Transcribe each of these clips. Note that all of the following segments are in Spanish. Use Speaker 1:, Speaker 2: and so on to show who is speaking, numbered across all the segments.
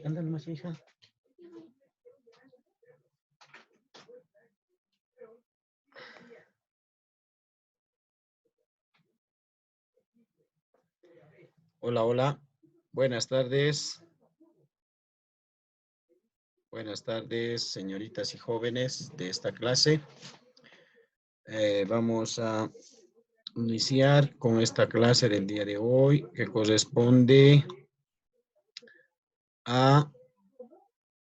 Speaker 1: Ándale más, hija. Hola, hola. Buenas tardes. Buenas tardes, señoritas y jóvenes de esta clase. Vamos a iniciar con esta clase del día de hoy que corresponde a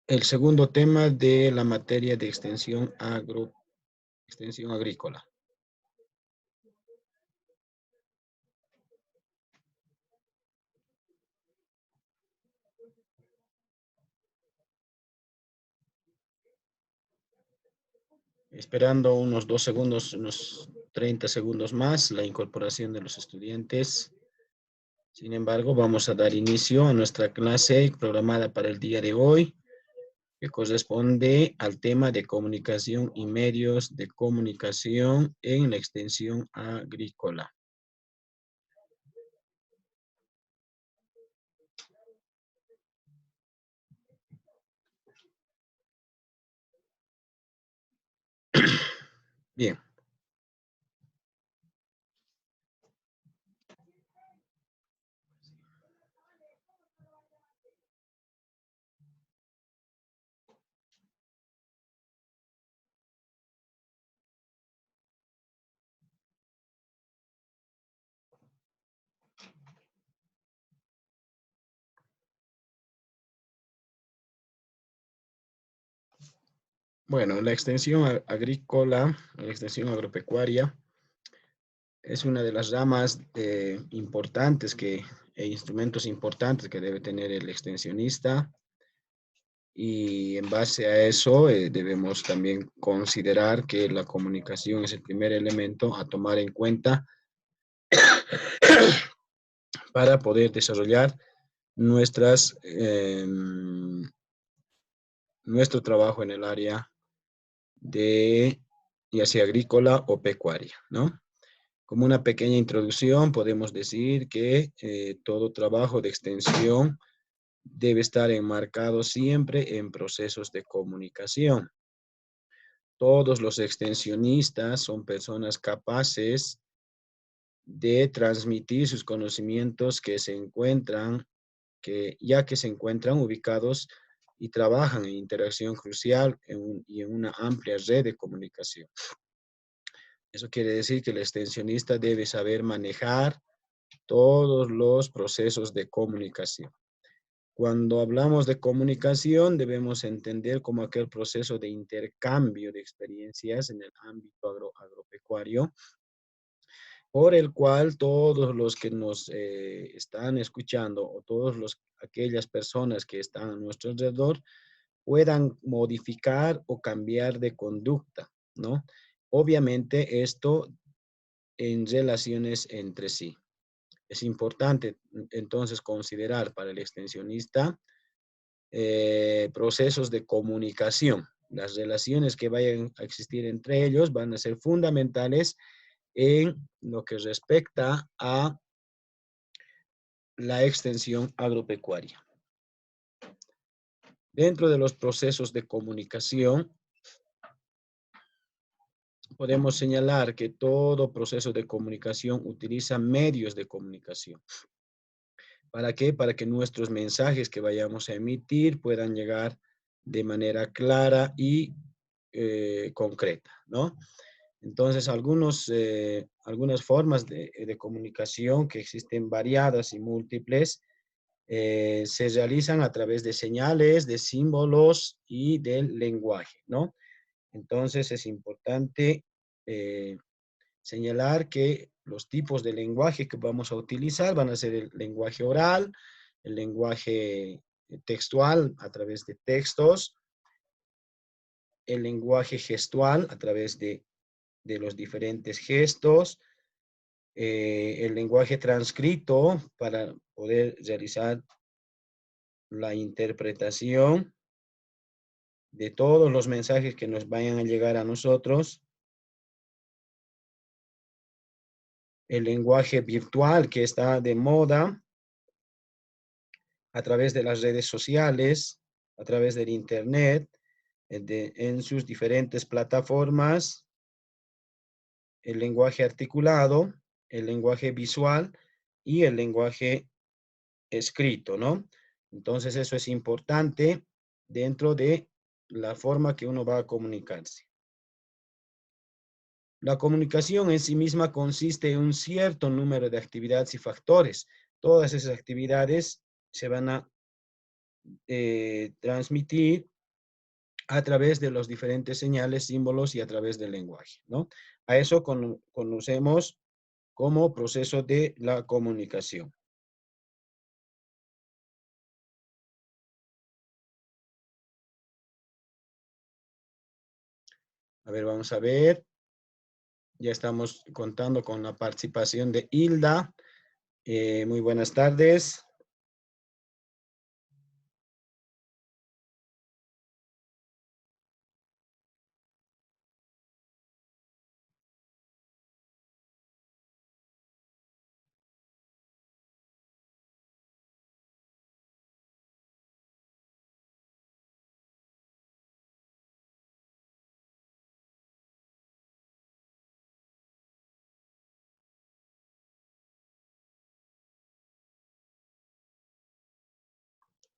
Speaker 1: el segundo tema de la materia de extensión agrícola. Esperando unos 2 segundos, unos 30 segundos más, la incorporación de los estudiantes. Sin embargo, vamos a dar inicio a nuestra clase programada para el día de hoy, que corresponde al tema de comunicación y medios de comunicación en la extensión agrícola. Bien. Bueno, la extensión agrícola, la extensión agropecuaria, es una de las ramas importantes e instrumentos importantes que debe tener el extensionista. Y en base a eso debemos también considerar que la comunicación es el primer elemento a tomar en cuenta para poder desarrollar nuestro trabajo en el área de ya sea agrícola o pecuaria, ¿no? Como una pequeña introducción, podemos decir que todo trabajo de extensión debe estar enmarcado siempre en procesos de comunicación. Todos los extensionistas son personas capaces de transmitir sus conocimientos ya que se encuentran ubicados y trabajan en interacción crucial y en una amplia red de comunicación. Eso quiere decir que el extensionista debe saber manejar todos los procesos de comunicación. Cuando hablamos de comunicación, debemos entender como aquel proceso de intercambio de experiencias en el ámbito agropecuario por el cual todos los que nos están escuchando o aquellas personas que están a nuestro alrededor puedan modificar o cambiar de conducta, ¿no? Obviamente esto en relaciones entre sí. Es importante entonces considerar para el extensionista procesos de comunicación. Las relaciones que vayan a existir entre ellos van a ser fundamentales en lo que respecta a la extensión agropecuaria. Dentro de los procesos de comunicación, podemos señalar que todo proceso de comunicación utiliza medios de comunicación. ¿Para qué? Para que nuestros mensajes que vayamos a emitir puedan llegar de manera clara y concreta, ¿no? Entonces, algunas formas de comunicación que existen variadas y múltiples se realizan a través de señales, de símbolos y del lenguaje, ¿no? Entonces, es importante eh, señalar que los tipos de lenguaje que vamos a utilizar van a ser el lenguaje oral, el lenguaje textual a través de textos, el lenguaje gestual a través de los diferentes gestos, el lenguaje transcrito para poder realizar la interpretación de todos los mensajes que nos vayan a llegar a nosotros, el lenguaje virtual que está de moda a través de las redes sociales, a través del internet, en sus diferentes plataformas, el lenguaje articulado, el lenguaje visual y el lenguaje escrito, ¿no? Entonces eso es importante dentro de la forma que uno va a comunicarse. La comunicación en sí misma consiste en un cierto número de actividades y factores. Todas esas actividades se van a transmitir a través de los diferentes señales, símbolos y a través del lenguaje, ¿no? A eso conocemos como proceso de la comunicación. A ver, vamos a ver. Ya estamos contando con la participación de Hilda. Muy buenas tardes.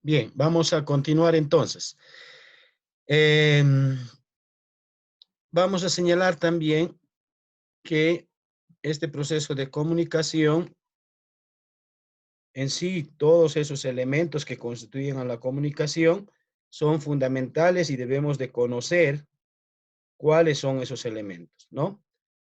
Speaker 1: Bien, vamos a continuar entonces. Vamos a señalar también que este proceso de comunicación en sí, todos esos elementos que constituyen a la comunicación son fundamentales y debemos de conocer cuáles son esos elementos, ¿no?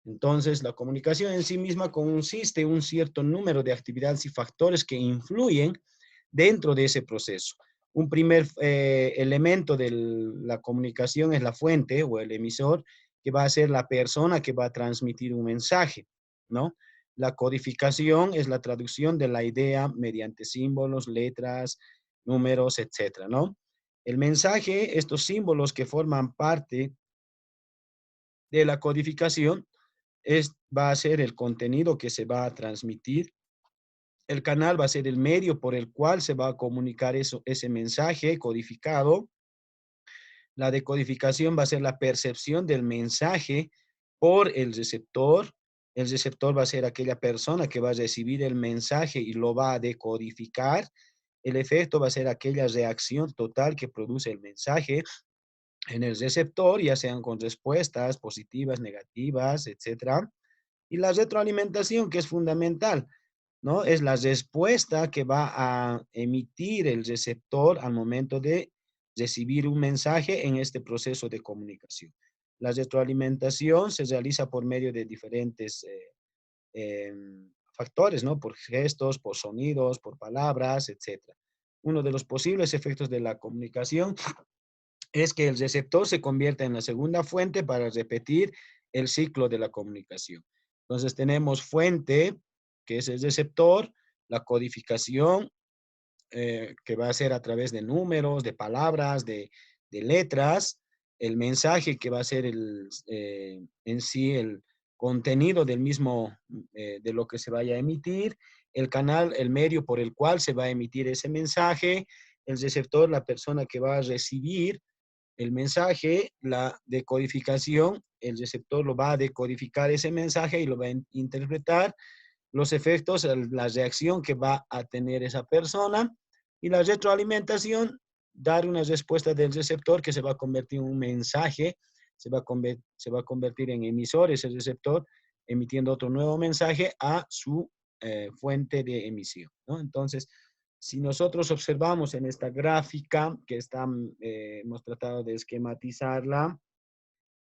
Speaker 1: Entonces, la comunicación en sí misma consiste en un cierto número de actividades y factores que influyen dentro de ese proceso. Un primer elemento de la comunicación es la fuente o el emisor, que va a ser la persona que va a transmitir un mensaje, ¿no? La codificación es la traducción de la idea mediante símbolos, letras, números, etcétera, ¿no? El mensaje, estos símbolos que forman parte de la codificación, va a ser el contenido que se va a transmitir. El canal va a ser el medio por el cual se va a comunicar ese mensaje codificado. La decodificación va a ser la percepción del mensaje por el receptor. El receptor va a ser aquella persona que va a recibir el mensaje y lo va a decodificar. El efecto va a ser aquella reacción total que produce el mensaje en el receptor, ya sean con respuestas positivas, negativas, etcétera. Y la retroalimentación, que es fundamental, ¿no? Es la respuesta que va a emitir el receptor al momento de recibir un mensaje en este proceso de comunicación. La retroalimentación se realiza por medio de diferentes factores, ¿no? Por gestos, por sonidos, por palabras, etc. Uno de los posibles efectos de la comunicación es que el receptor se convierta en la segunda fuente para repetir el ciclo de la comunicación. Entonces tenemos fuente, que es el receptor, la codificación, que va a ser a través de números, de palabras, de letras, el mensaje que va a ser en sí el contenido del mismo, de lo que se vaya a emitir, el canal, el medio por el cual se va a emitir ese mensaje, el receptor, la persona que va a recibir el mensaje, la decodificación, el receptor lo va a decodificar ese mensaje y lo va a interpretar, los efectos, la reacción que va a tener esa persona y la retroalimentación, dar una respuesta del receptor que se va a convertir en un mensaje, se va a convertir en emisor, ese receptor, emitiendo otro nuevo mensaje a su fuente de emisión, ¿no? Entonces, si nosotros observamos en esta gráfica que hemos tratado de esquematizarla,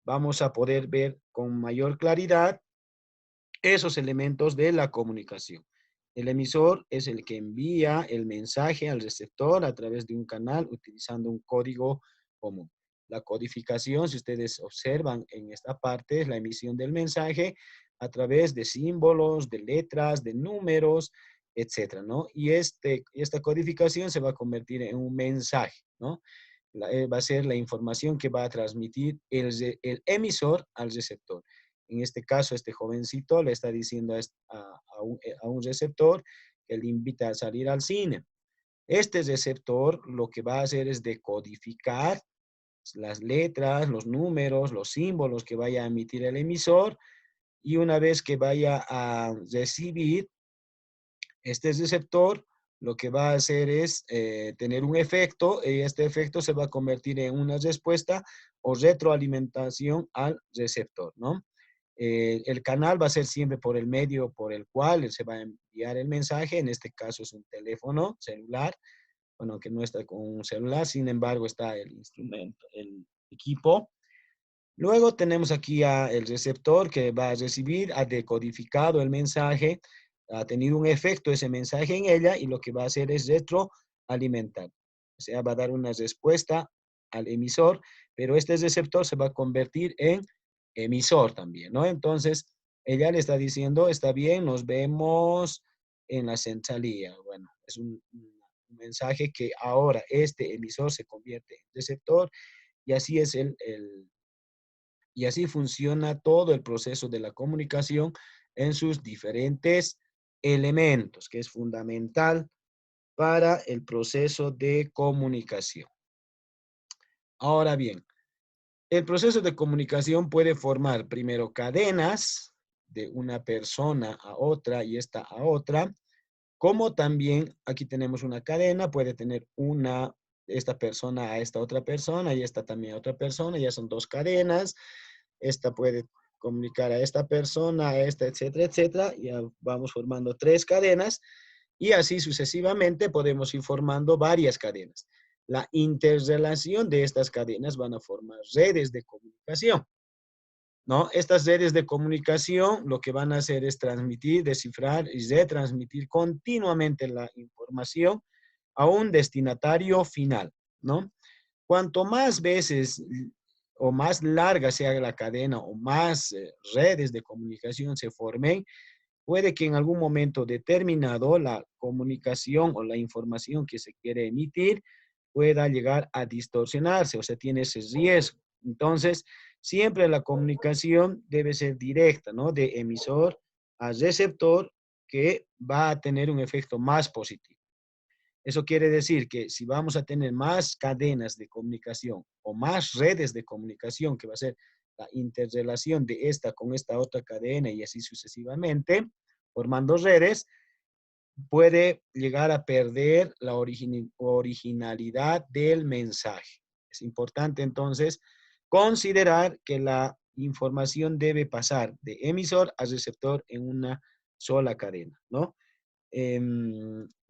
Speaker 1: vamos a poder ver con mayor claridad esos elementos de la comunicación. El emisor es el que envía el mensaje al receptor a través de un canal utilizando un código común. La codificación, si ustedes observan en esta parte, es la emisión del mensaje a través de símbolos, de letras, de números, etcétera, ¿no? Y esta codificación se va a convertir en un mensaje, ¿no? Va a ser la información que va a transmitir el emisor al receptor. En este caso, este jovencito le está diciendo a un receptor que le invita a salir al cine. Este receptor lo que va a hacer es decodificar las letras, los números, los símbolos que vaya a emitir el emisor, y una vez que vaya a recibir este receptor, lo que va a hacer es tener un efecto, y este efecto se va a convertir en una respuesta o retroalimentación al receptor, ¿no? El canal va a ser siempre por el medio por el cual se va a enviar el mensaje. En este caso es un teléfono celular, bueno, que no está con un celular, sin embargo está el instrumento, el equipo. Luego tenemos aquí el receptor que va a recibir, ha decodificado el mensaje, ha tenido un efecto ese mensaje en ella y lo que va a hacer es retroalimentar. O sea, va a dar una respuesta al emisor, pero este receptor se va a convertir en emisor también, ¿no? Entonces, ella le está diciendo, está bien, nos vemos en la centralía. Bueno, es un mensaje que ahora este emisor se convierte en receptor y así es y así funciona todo el proceso de la comunicación en sus diferentes elementos, que es fundamental para el proceso de comunicación. Ahora bien, el proceso de comunicación puede formar primero cadenas de una persona a otra y esta a otra, como también aquí tenemos una cadena, puede tener esta persona a esta otra persona y esta también a otra persona, ya son dos cadenas, esta puede comunicar a esta persona, a esta, etcétera, etcétera, ya vamos formando tres cadenas y así sucesivamente podemos ir formando varias cadenas. La interrelación de estas cadenas van a formar redes de comunicación, ¿no? Estas redes de comunicación lo que van a hacer es transmitir, descifrar y retransmitir continuamente la información a un destinatario final, ¿no? Cuanto más veces o más larga sea la cadena o más redes de comunicación se formen, puede que en algún momento determinado la comunicación o la información que se quiere emitir pueda llegar a distorsionarse, o sea, tiene ese riesgo. Entonces, siempre la comunicación debe ser directa, ¿no? De emisor a receptor, que va a tener un efecto más positivo. Eso quiere decir que si vamos a tener más cadenas de comunicación o más redes de comunicación, que va a ser la interrelación de esta con esta otra cadena y así sucesivamente, formando redes, puede llegar a perder la originalidad del mensaje. Es importante entonces considerar que la información debe pasar de emisor a receptor en una sola cadena, ¿no?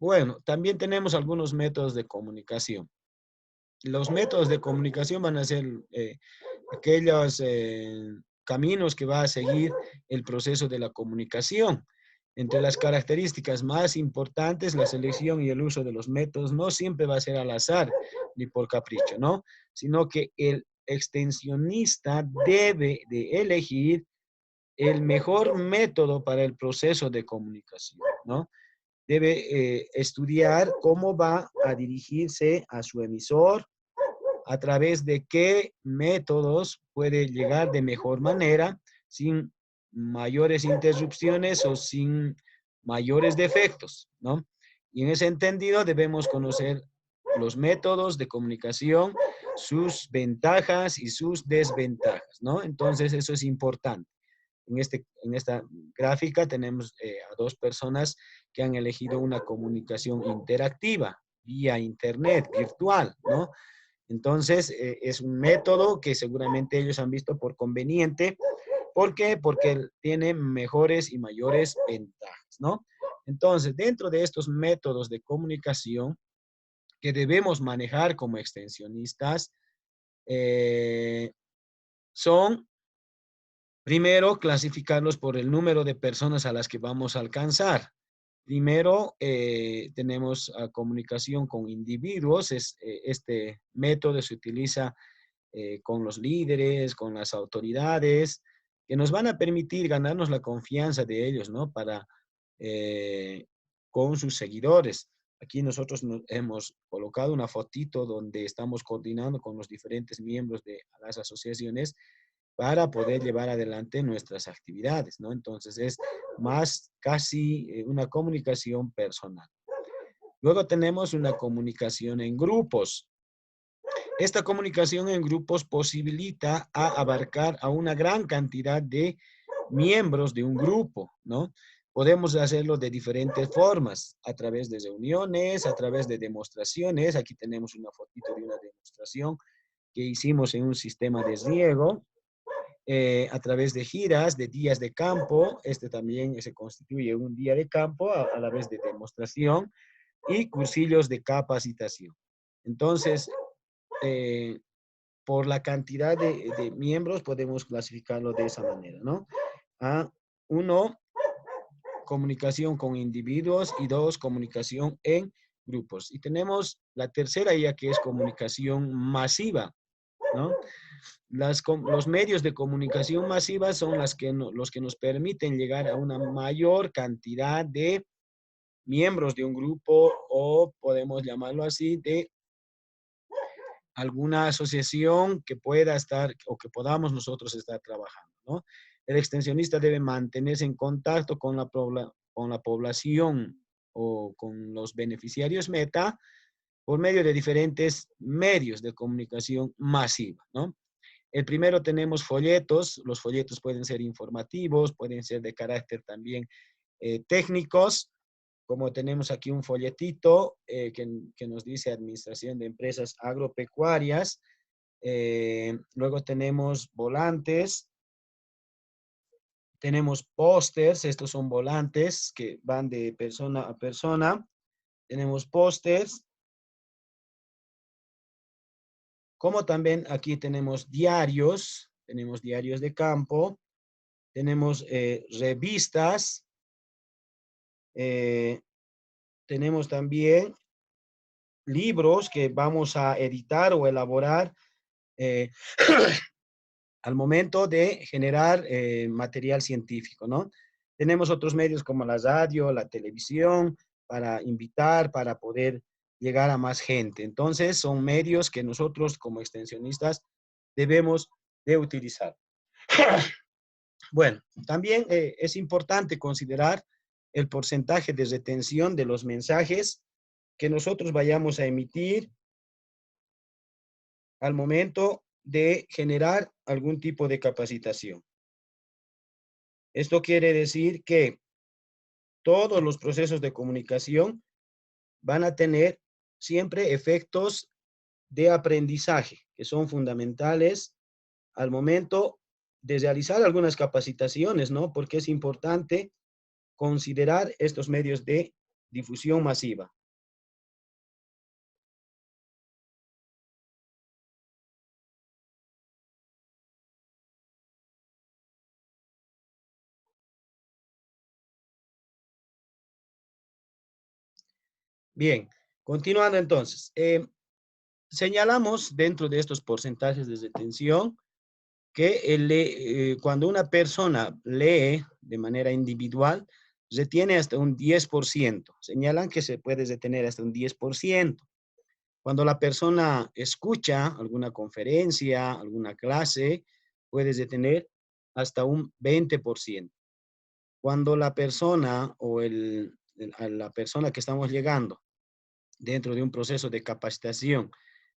Speaker 1: Bueno, también tenemos algunos métodos de comunicación. Los métodos de comunicación van a ser aquellas caminos que va a seguir el proceso de la comunicación. Entre las características más importantes, la selección y el uso de los métodos no siempre va a ser al azar ni por capricho, ¿no? Sino que el extensionista debe de elegir el mejor método para el proceso de comunicación, ¿no? Debe estudiar cómo va a dirigirse a su emisor, a través de qué métodos puede llegar de mejor manera, sin mayores interrupciones o sin mayores defectos, ¿no? Y en ese entendido debemos conocer los métodos de comunicación, sus ventajas y sus desventajas, ¿no? Entonces eso es importante. En esta gráfica tenemos a dos personas que han elegido una comunicación interactiva vía internet, virtual, ¿no? Entonces, es un método que seguramente ellos han visto por conveniente. ¿Por qué? Porque tiene mejores y mayores ventajas, ¿no? Entonces, dentro de estos métodos de comunicación que debemos manejar como extensionistas, eh, son, primero, clasificarlos por el número de personas a las que vamos a alcanzar. Primero, tenemos comunicación con individuos. Este método se utiliza con los líderes, con las autoridades, que nos van a permitir ganarnos la confianza de ellos, ¿no? Para, eh, con sus seguidores. Aquí nosotros hemos colocado una fotito donde estamos coordinando con los diferentes miembros de las asociaciones para poder llevar adelante nuestras actividades, ¿no? Entonces es más casi una comunicación personal. Luego tenemos una comunicación en grupos. Esta comunicación en grupos posibilita a abarcar a una gran cantidad de miembros de un grupo, ¿no? Podemos hacerlo de diferentes formas, a través de reuniones, a través de demostraciones. Aquí tenemos una fotito de una demostración que hicimos en un sistema de riego, a través de giras, de días de campo. Este también se constituye un día de campo a la vez de demostración y cursillos de capacitación. Entonces, eh, por la cantidad de miembros podemos clasificarlo de esa manera, ¿no? A uno, comunicación con individuos y dos, comunicación en grupos. Y tenemos la tercera ya que es comunicación masiva, ¿no? Los medios de comunicación masiva son los que nos permiten llegar a una mayor cantidad de miembros de un grupo o podemos llamarlo así, de alguna asociación que pueda estar o que podamos nosotros estar trabajando, ¿no? El extensionista debe mantenerse en contacto con la población o con los beneficiarios meta por medio de diferentes medios de comunicación masiva, ¿no? El primero tenemos folletos. Los folletos pueden ser informativos, pueden ser de carácter también técnicos, como tenemos aquí un folletito que nos dice Administración de Empresas Agropecuarias. Luego tenemos volantes, tenemos pósters. Estos son volantes que van de persona a persona. Tenemos pósters, como también aquí tenemos diarios de campo, tenemos revistas, eh, tenemos también libros que vamos a editar o elaborar eh, al momento de generar material científico, ¿no? Tenemos otros medios como la radio, la televisión, para invitar, para poder llegar a más gente. Entonces, son medios que nosotros como extensionistas debemos de utilizar. Bueno, también es importante considerar el porcentaje de retención de los mensajes que nosotros vayamos a emitir al momento de generar algún tipo de capacitación. Esto quiere decir que todos los procesos de comunicación van a tener siempre efectos de aprendizaje que son fundamentales al momento de realizar algunas capacitaciones, ¿no? Porque es importante considerar estos medios de difusión masiva. Bien, continuando entonces. Señalamos dentro de estos porcentajes de retención que cuando una persona lee de manera individual, retiene hasta un 10%. Señalan que se puede retener hasta un 10%. Cuando la persona escucha alguna conferencia, alguna clase, puedes detener hasta un 20%. Cuando la persona o a la persona que estamos llegando dentro de un proceso de capacitación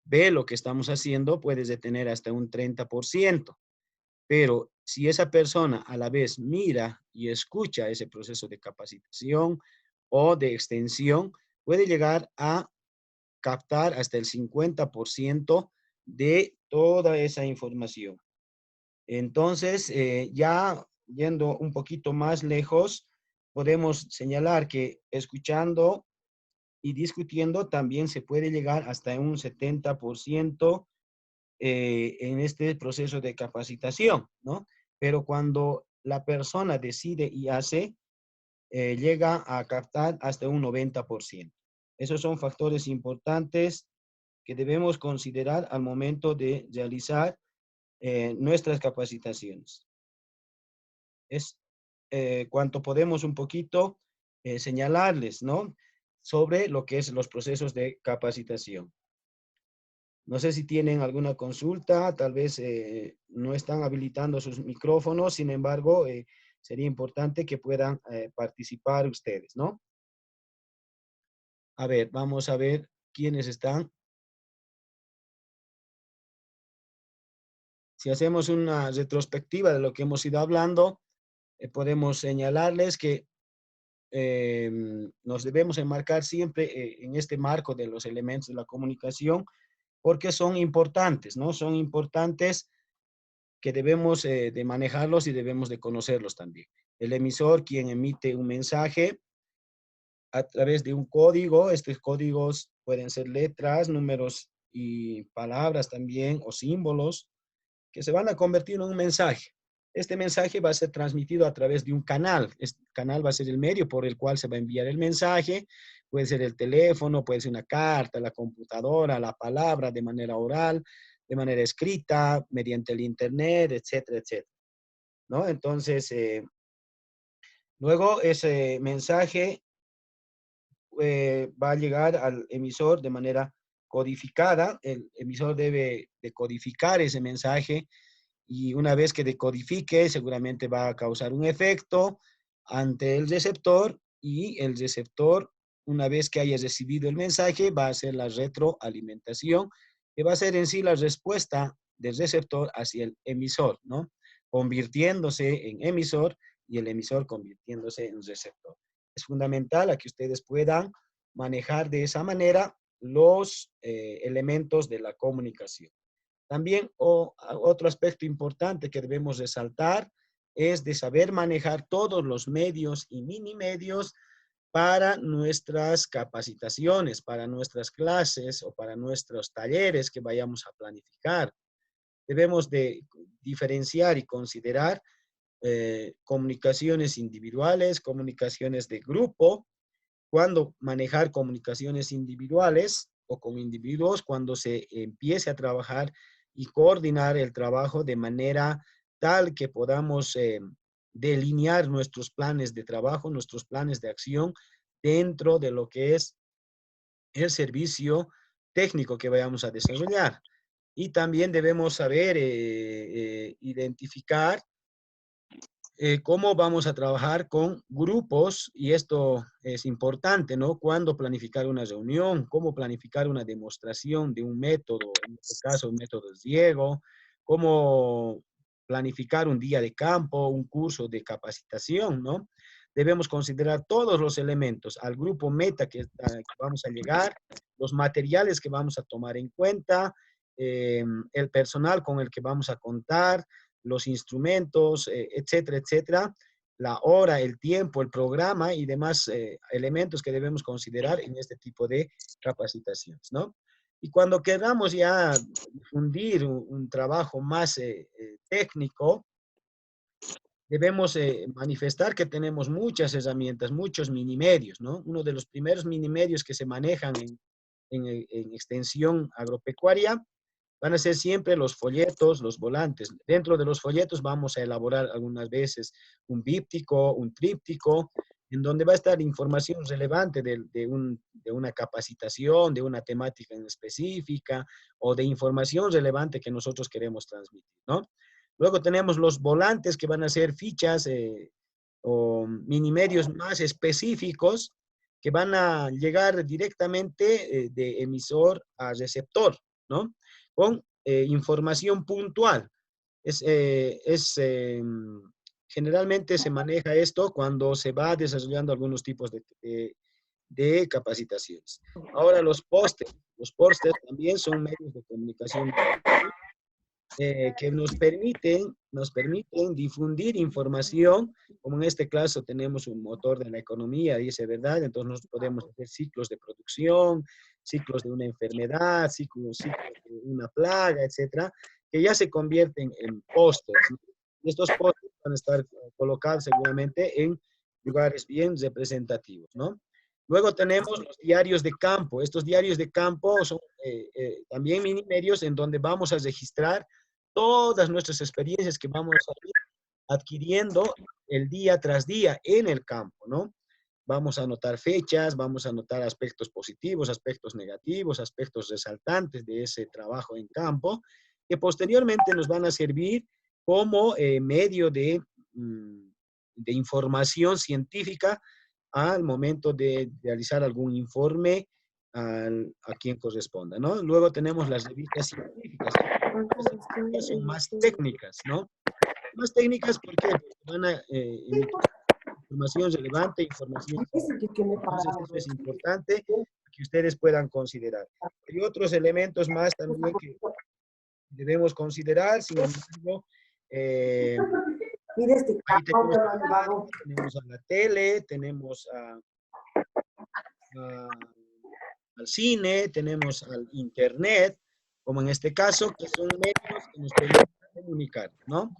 Speaker 1: ve lo que estamos haciendo, puedes detener hasta un 30%. Pero si esa persona a la vez mira y escucha ese proceso de capacitación o de extensión, puede llegar a captar hasta el 50% de toda esa información. Entonces, ya yendo un poquito más lejos, podemos señalar que escuchando y discutiendo también se puede llegar hasta un 70% en este proceso de capacitación, ¿no? Pero cuando la persona decide y hace, llega a captar hasta un 90%. Esos son factores importantes que debemos considerar al momento de realizar nuestras capacitaciones. Es cuanto podemos un poquito señalarles, ¿no? Sobre lo que es los procesos de capacitación. No sé si tienen alguna consulta, tal vez no están habilitando sus micrófonos, sin embargo, sería importante que puedan participar ustedes, ¿no? A ver, vamos a ver quiénes están. Si hacemos una retrospectiva de lo que hemos ido hablando, podemos señalarles que nos debemos enmarcar siempre en este marco de los elementos de la comunicación, porque son importantes, ¿no? Son importantes que debemos de manejarlos y debemos de conocerlos también. El emisor, quien emite un mensaje a través de un código, estos códigos pueden ser letras, números y palabras también, o símbolos, que se van a convertir en un mensaje. Este mensaje va a ser transmitido a través de un canal. Este canal va a ser el medio por el cual se va a enviar el mensaje. Puede ser el teléfono, puede ser una carta, la computadora, la palabra de manera oral, de manera escrita, mediante el internet, etcétera, etcétera, ¿no? Entonces, luego ese mensaje va a llegar al emisor de manera codificada. El emisor debe de codificar ese mensaje y una vez que decodifique, seguramente va a causar un efecto ante el receptor y el receptor, una vez que haya recibido el mensaje, va a hacer la retroalimentación, que va a ser en sí la respuesta del receptor hacia el emisor, ¿no? Convirtiéndose en emisor y el emisor convirtiéndose en receptor. Es fundamental a que ustedes puedan manejar de esa manera los elementos de la comunicación. También otro aspecto importante que debemos resaltar es de saber manejar todos los medios y mini medios para nuestras capacitaciones, para nuestras clases o para nuestros talleres que vayamos a planificar. Debemos de diferenciar y considerar comunicaciones individuales, comunicaciones de grupo, cuando manejar comunicaciones individuales o con individuos, cuando se empiece a trabajar y coordinar el trabajo de manera tal que podamos delinear nuestros planes de trabajo, nuestros planes de acción dentro de lo que es el servicio técnico que vayamos a desarrollar. Y también debemos saber identificar cómo vamos a trabajar con grupos, y esto es importante, ¿no? Cuándo planificar una reunión, cómo planificar una demostración de un método, en este caso un método ciego, cómo planificar un día de campo, un curso de capacitación, ¿no? Debemos considerar todos los elementos al grupo meta que vamos a llegar, los materiales que vamos a tomar en cuenta, el personal con el que vamos a contar, los instrumentos, etcétera, etcétera, la hora, el tiempo, el programa y demás elementos que debemos considerar en este tipo de capacitaciones, ¿no? Y cuando queramos ya difundir un trabajo más técnico, debemos manifestar que tenemos muchas herramientas, muchos minimedios, ¿no? Uno de los primeros minimedios que se manejan en extensión agropecuaria van a ser siempre los folletos, los volantes. Dentro de los folletos vamos a elaborar algunas veces un díptico, un tríptico, en donde va a estar información relevante de una capacitación, de una temática en específica o de información relevante que nosotros queremos transmitir, ¿no? Luego tenemos los volantes que van a ser fichas o minimedios más específicos que van a llegar directamente de emisor a receptor, ¿no? Con información puntual. Generalmente se maneja esto cuando se va desarrollando algunos tipos de capacitaciones. Ahora los pósters también son medios de comunicación que nos permiten difundir información, como en este caso tenemos un motor de la economía, dice verdad, entonces nosotros podemos hacer ciclos de producción, ciclos de una enfermedad, ciclos de una plaga, etcétera, que ya se convierten en pósters, ¿no? Y estos pósters van a estar colocados seguramente en lugares bien representativos, ¿no? Luego tenemos los diarios de campo. Estos diarios de campo son también mini medios en donde vamos a registrar todas nuestras experiencias que vamos a ir adquiriendo el día tras día en el campo, ¿no? Vamos a anotar fechas, vamos a anotar aspectos positivos, aspectos negativos, aspectos resaltantes de ese trabajo en campo, que posteriormente nos van a servir como medio de información científica al momento de realizar algún informe a quien corresponda, ¿no? Luego tenemos las revistas científicas. Las son más técnicas, ¿no? Más técnicas, ¿por qué? Porque van a emitir información relevante, información. Entonces, eso es importante que ustedes puedan considerar. Hay otros elementos más también que debemos considerar, sin embargo, ahí tenemos a la tele, tenemos al cine, tenemos al internet, como en este caso, que son medios que nos permiten comunicar, ¿no?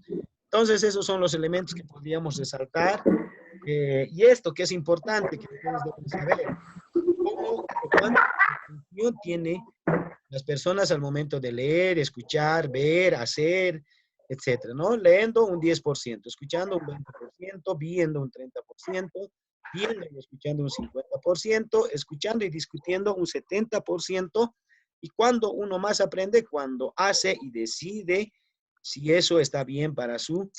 Speaker 1: Entonces, esos son los elementos que podríamos resaltar. Y esto que es importante, que ustedes deben saber, cómo o cuánta atención tiene las personas al momento de leer, escuchar, ver, hacer, etcétera, ¿no? Leyendo un 10%, escuchando un 20%, viendo un 30%, viendo y escuchando un 50%, escuchando y discutiendo un 70%, y cuando uno más aprende, cuando hace y decide si eso está bien para su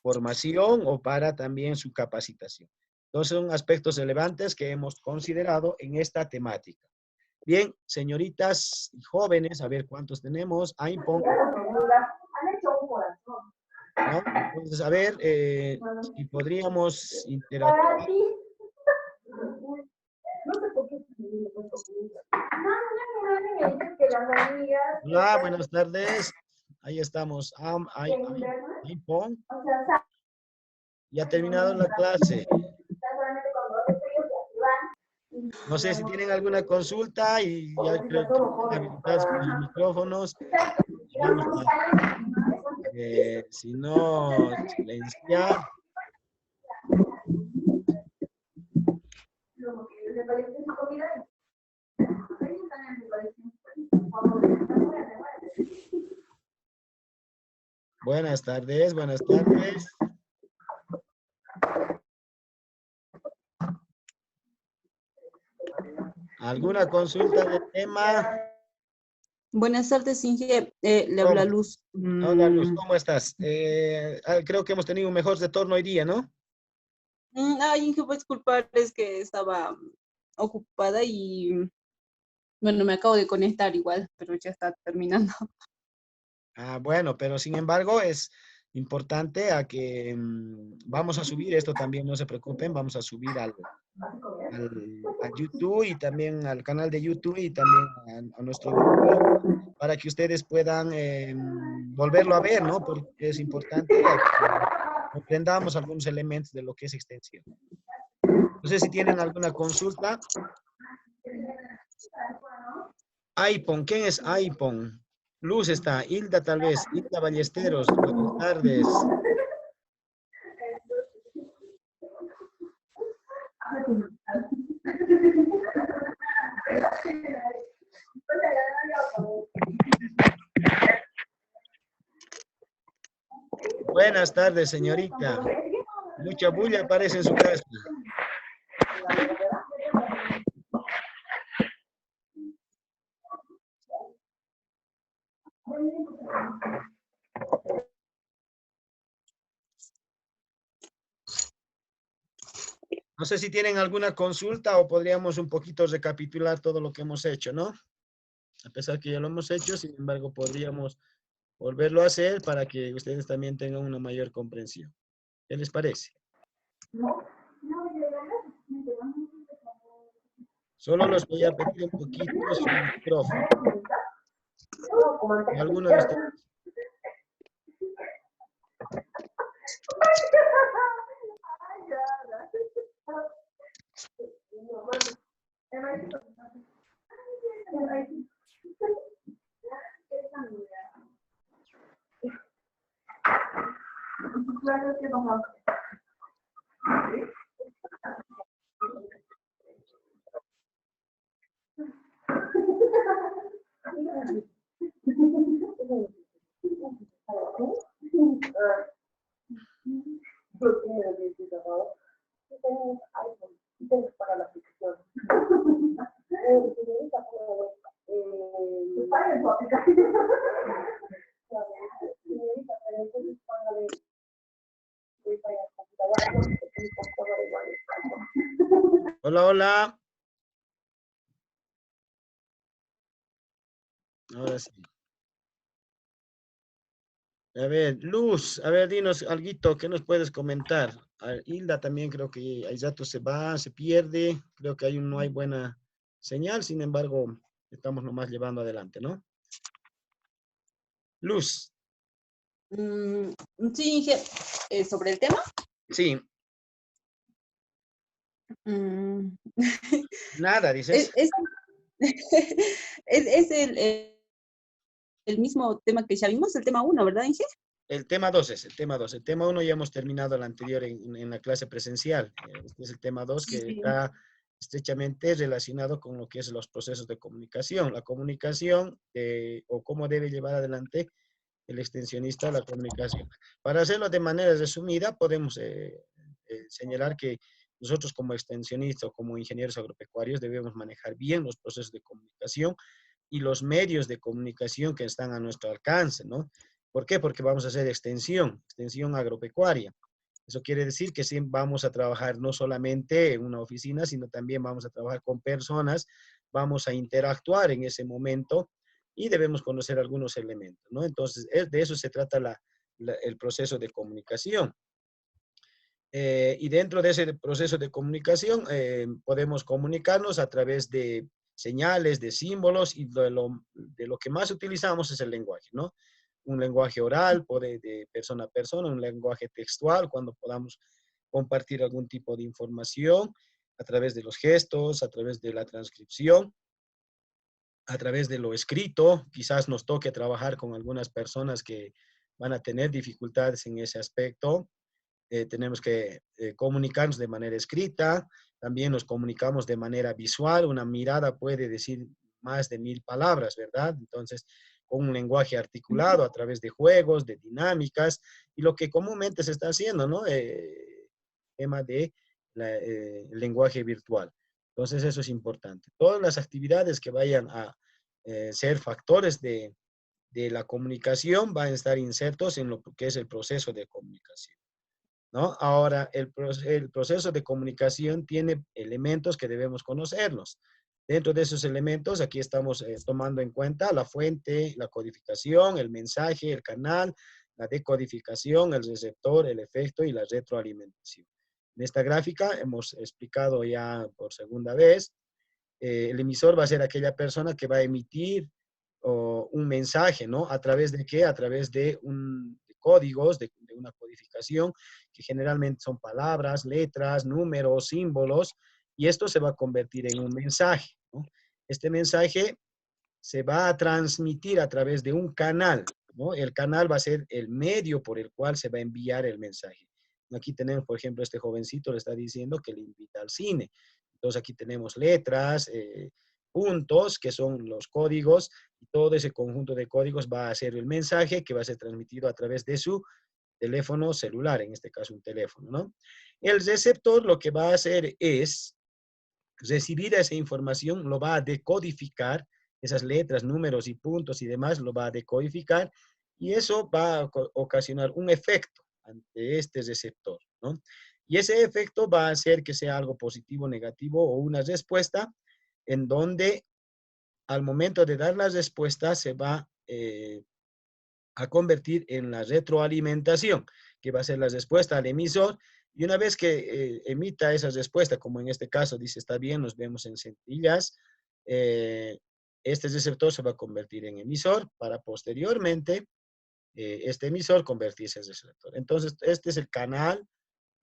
Speaker 1: formación o para también su capacitación. Entonces son aspectos relevantes que hemos considerado en esta temática. Bien, señoritas y jóvenes, a ver cuántos tenemos. Ahí pongo, ¿no? Entonces, a ver si podríamos interactuar. Hola, buenas tardes. Ahí estamos. Ahí pon. Ya ha terminado la clase. No sé si tienen alguna consulta y ya creo que están habilitados con los micrófonos. Vamos a, si no, silenciar. Buenas tardes, buenas tardes. ¿Alguna consulta de tema?
Speaker 2: Buenas tardes, Inge. Le habla Luz.
Speaker 1: Hola, Luz, ¿cómo estás? Creo que hemos tenido un mejor retorno hoy día, ¿no?
Speaker 2: Ay, Inge, pues disculpar, es que estaba ocupada y, bueno, me acabo de conectar igual, pero ya está terminando.
Speaker 1: Bueno, pero sin embargo es importante a que vamos a subir esto también, no se preocupen, vamos a subir a YouTube y también al canal de YouTube y también a nuestro grupo para que ustedes puedan volverlo a ver, ¿no? Porque es importante que comprendamos algunos elementos de lo que es extensión. No sé si tienen alguna consulta. iPhone, ¿quién es iPhone? Luz está, Hilda tal vez, Hilda Ballesteros, buenas tardes. Buenas tardes, señorita. Mucha bulla parece en su casa. No sé si tienen alguna consulta o podríamos un poquito recapitular todo lo que hemos hecho, ¿no? A pesar que ya lo hemos hecho, sin embargo, podríamos volverlo a hacer para que ustedes también tengan una mayor comprensión. ¿Qué les parece? Solo los voy a pedir un poquito su micrófono. Alguno de ustedes. Hola, hola. Ahora sí. A ver, Luz, a ver, dinos alguito, ¿qué nos puedes comentar? A ver, Hilda también creo que hay rato se va, se pierde, creo que hay no hay buena señal, sin embargo, estamos nomás llevando adelante, ¿no? Luz,
Speaker 2: Mm, sí, Inge, sobre el tema.
Speaker 1: sí,
Speaker 2: Mm,
Speaker 1: nada,
Speaker 2: es,
Speaker 1: dices.
Speaker 2: es, es el mismo tema que ya vimos, el tema uno, ¿verdad, Inge?
Speaker 1: El tema 2 es el tema 2. El tema uno ya hemos terminado el anterior en la clase presencial. Este es el tema 2
Speaker 2: Sí,
Speaker 1: que
Speaker 2: sí.
Speaker 1: está estrechamente relacionado con lo que es los procesos de comunicación. La comunicación o cómo debe llevar adelante el extensionista la comunicación. Para hacerlo de manera resumida, podemos señalar que nosotros como extensionistas o como ingenieros agropecuarios debemos manejar bien los procesos de comunicación y los medios de comunicación que están a nuestro alcance, ¿no? ¿Por qué? Porque vamos a hacer extensión agropecuaria. Eso quiere decir que sí vamos a trabajar no solamente en una oficina, sino también vamos a trabajar con personas, vamos a interactuar en ese momento y debemos conocer algunos elementos, ¿no? Entonces, de eso se trata el proceso de comunicación. Y dentro de ese proceso de comunicación podemos comunicarnos a través de señales, de símbolos y de lo que más utilizamos es el lenguaje, ¿no? Un lenguaje oral, de persona a persona, un lenguaje textual, cuando podamos compartir algún tipo de información a través de los gestos, a través de la transcripción, a través de lo escrito. Quizás nos toque trabajar con algunas personas que van a tener dificultades en ese aspecto. Tenemos que comunicarnos de manera escrita, también nos comunicamos de manera visual, una mirada puede decir más de 1000 palabras, ¿verdad? Entonces, con un lenguaje articulado a través de juegos, de dinámicas, y lo que comúnmente se está haciendo, ¿no? Tema de el lenguaje virtual. Entonces, eso es importante. Todas las actividades que vayan a ser factores de la comunicación van a estar insertos en lo que es el proceso de comunicación, ¿no? Ahora, el proceso de comunicación tiene elementos que debemos conocerlos. Dentro de esos elementos, aquí estamos tomando en cuenta la fuente, la codificación, el mensaje, el canal, la decodificación, el receptor, el efecto y la retroalimentación. En esta gráfica hemos explicado ya por segunda vez, el emisor va a ser aquella persona que va a emitir un mensaje, ¿no? ¿A través de qué? A través de códigos, de una codificación, que generalmente son palabras, letras, números, símbolos, y esto se va a convertir en un mensaje, ¿no? Este mensaje se va a transmitir a través de un canal, ¿no? El canal va a ser el medio por el cual se va a enviar el mensaje. Aquí tenemos, por ejemplo, este jovencito le está diciendo que le invita al cine. Entonces aquí tenemos letras, puntos, que son los códigos, y todo ese conjunto de códigos va a ser el mensaje que va a ser transmitido a través de su teléfono celular, en este caso un teléfono, ¿no? El receptor lo que va a hacer es recibir esa información, lo va a decodificar, esas letras, números y puntos y demás, lo va a decodificar y eso va a ocasionar un efecto ante este receptor, ¿no? Y ese efecto va a hacer que sea algo positivo, negativo o una respuesta en donde al momento de dar la respuesta se va a convertir en la retroalimentación, que va a ser la respuesta al emisor. Y una vez que emita esa respuesta, como en este caso dice, está bien, nos vemos en centillas, este receptor se va a convertir en emisor para posteriormente este emisor convertirse en receptor. Entonces, este es el canal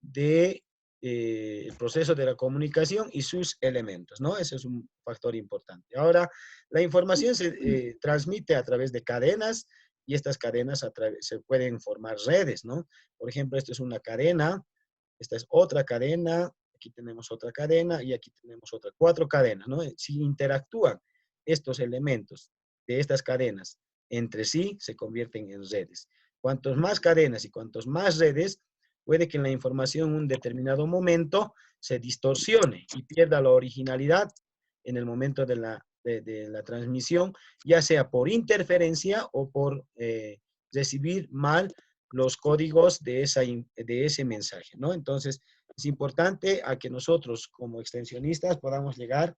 Speaker 1: de el proceso de la comunicación y sus elementos, ¿no? Ese es un factor importante. Ahora, la información se transmite a través de cadenas y estas cadenas se pueden formar redes, ¿no? Por ejemplo, esto es una cadena, esta es otra cadena, aquí tenemos otra cadena y aquí tenemos otra, 4 cadenas, ¿no? Si interactúan estos elementos de estas cadenas entre sí, se convierten en redes. Cuantos más cadenas y cuantos más redes, puede que la información en un determinado momento se distorsione y pierda la originalidad en el momento de la transmisión, ya sea por interferencia o por recibir mal los códigos de ese mensaje, ¿no? Entonces, es importante a que nosotros como extensionistas podamos llegar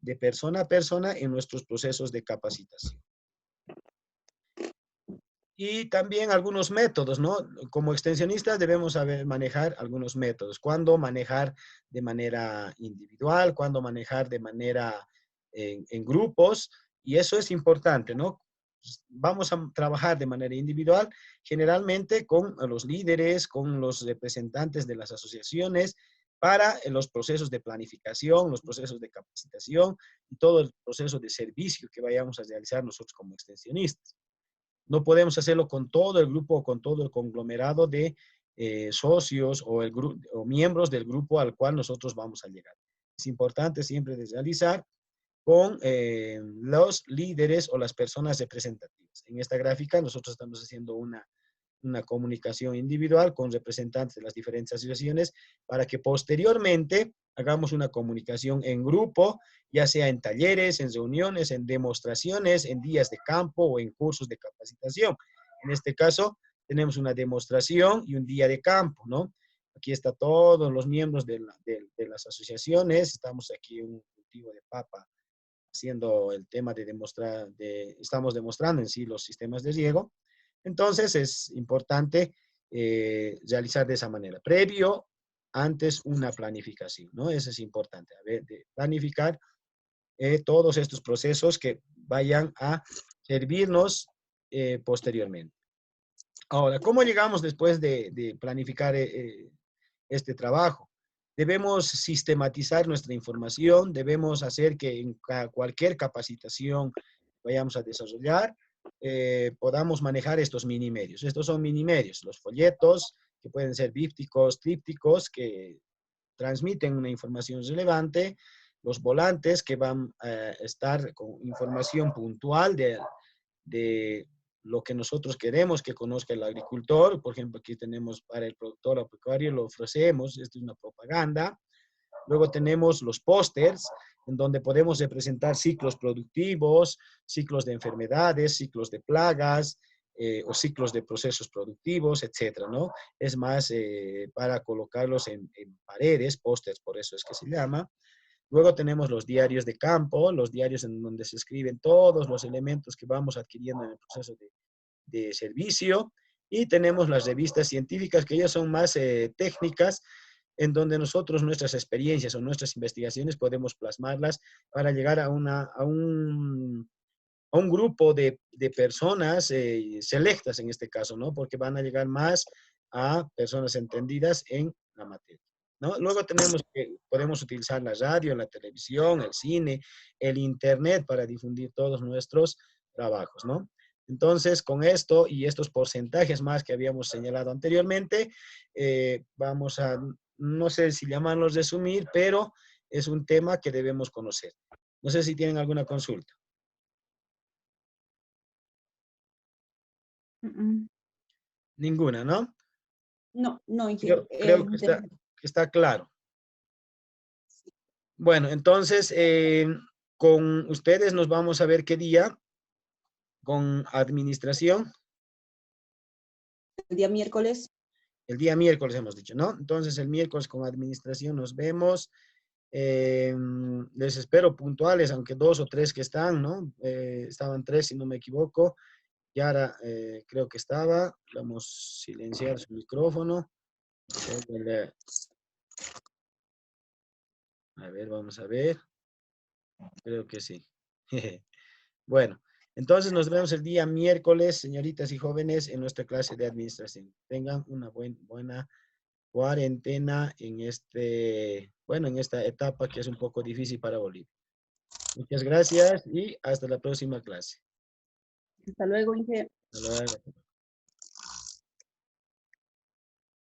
Speaker 1: de persona a persona en nuestros procesos de capacitación. Y también algunos métodos, ¿no? Como extensionistas debemos saber manejar algunos métodos. Cuándo manejar de manera individual, cuándo manejar de manera en grupos. Y eso es importante, ¿no? Vamos a trabajar de manera individual, generalmente con los líderes, con los representantes de las asociaciones, para los procesos de planificación, los procesos de capacitación y todo el proceso de servicio que vayamos a realizar nosotros como extensionistas. No podemos hacerlo con todo el grupo o con todo el conglomerado de socios o, o miembros del grupo al cual nosotros vamos a llegar. Es importante siempre realizar con los líderes o las personas representativas. En esta gráfica nosotros estamos haciendo una comunicación individual con representantes de las diferentes asociaciones para que posteriormente hagamos una comunicación en grupo, ya sea en talleres, en reuniones, en demostraciones, en días de campo o en cursos de capacitación. En este caso, tenemos una demostración y un día de campo, ¿no? Aquí está todos los miembros de las asociaciones, estamos aquí en un cultivo de papa haciendo el tema de demostrar, estamos demostrando en sí los sistemas de riego. Entonces es importante realizar de esa manera. Previo, antes una planificación, ¿no? Eso es importante, a ver, de planificar todos estos procesos que vayan a servirnos posteriormente. Ahora, ¿cómo llegamos después de planificar este trabajo? Debemos sistematizar nuestra información, debemos hacer que en cualquier capacitación que vayamos a desarrollar, podamos manejar estos mini medios. Estos son mini medios, los folletos, que pueden ser bípticos, trípticos, que transmiten una información relevante, los volantes que van a estar con información puntual de lo que nosotros queremos que conozca el agricultor. Por ejemplo, aquí tenemos para el productor o pecuario, lo ofrecemos, esto es una propaganda. Luego tenemos los pósters, en donde podemos representar ciclos productivos, ciclos de enfermedades, ciclos de plagas, o ciclos de procesos productivos, etcétera, ¿no? Es más, para colocarlos en paredes, pósters, por eso es que se llama. Luego tenemos los diarios de campo, los diarios en donde se escriben todos los elementos que vamos adquiriendo en el proceso de servicio. Y tenemos las revistas científicas, que ya son más técnicas, en donde nosotros nuestras experiencias o nuestras investigaciones podemos plasmarlas para llegar a un grupo de personas selectas en este caso, ¿no? Porque van a llegar más a personas entendidas en la materia, ¿no? Luego tenemos que podemos utilizar la radio, la televisión, el cine, el internet para difundir todos nuestros trabajos, ¿no? Entonces, con esto y estos porcentajes más que habíamos señalado anteriormente, vamos a, no sé si llamarlos resumir, pero es un tema que debemos conocer. No sé si tienen alguna consulta.
Speaker 2: Mm,
Speaker 1: Ninguna, ¿no?
Speaker 2: No, no,
Speaker 1: Creo que está claro. Bueno, entonces, con ustedes nos vamos a ver qué día con administración.
Speaker 2: el día miércoles.
Speaker 1: El día miércoles hemos dicho, ¿no? Entonces, el miércoles con administración nos vemos. Les espero puntuales, aunque 2 o 3 que están, ¿no? Estaban 3, si no me equivoco. Yara, creo que estaba. Vamos a silenciar su micrófono. A ver, vamos a ver. Creo que sí. Bueno, entonces nos vemos el día miércoles, señoritas y jóvenes, en nuestra clase de administración. Tengan una buena cuarentena en bueno, en esta etapa que es un poco difícil para Bolivia. Muchas gracias y hasta la próxima clase.
Speaker 2: Hasta luego, Inge.
Speaker 1: Hasta luego.